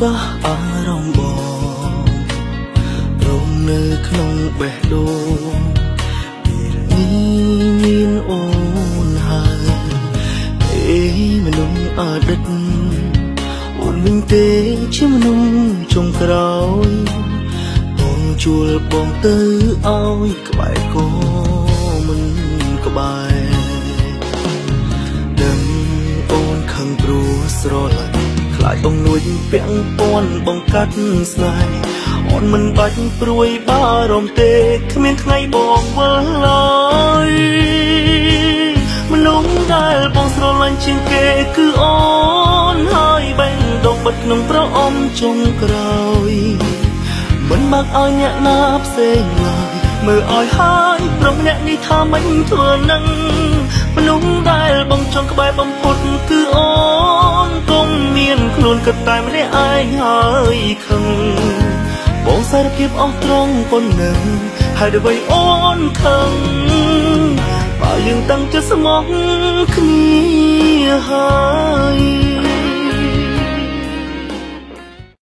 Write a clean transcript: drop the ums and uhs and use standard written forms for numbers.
ប៉ះអារម្មណ៍បងរងនៅក្នុងបេះដូងពេលនេះមានអូនហើយមនុស្សអតីតអូនវិញទេជាមនុស្សចុងក្រោយបងជួលបងទៅឲ្យក្បែរក៏មិនក្បែរដឹងអូនខឹងព្រោះស្រឡាញ់ខ្លាចបងនួចពាក់ព័ន្ធបង្កាត់ស្នេហ៍អូនមិនបាច់ព្រួយបារម្ភទេគ្មានថ្ងៃបងវិលឡើយមនុស្សដែលបងស្រឡាញ់ជាងគេគឺអូនហើយបេះដូងបិទក្នុងប្រអប់ចុងក្រោយមិនបាក់ឲ្យអ្នកណាផ្សេងឡើយមើលឲ្យហើយប្រុសអ្នកនេះថាមិនធ្វើនឹងមនុស្សដែលបងចង់ក្បែរបំផុតគឺអូនកុំមានខ្លួនគិតតែម្នាក់ឯងហើយខឹងបងសារភាពអស់ត្រង់ប៉ុណ្ណឹងហើយដើម្បីអូនខឹងបើយើងតាំងចិត្តស្មោះគ្នាហើយ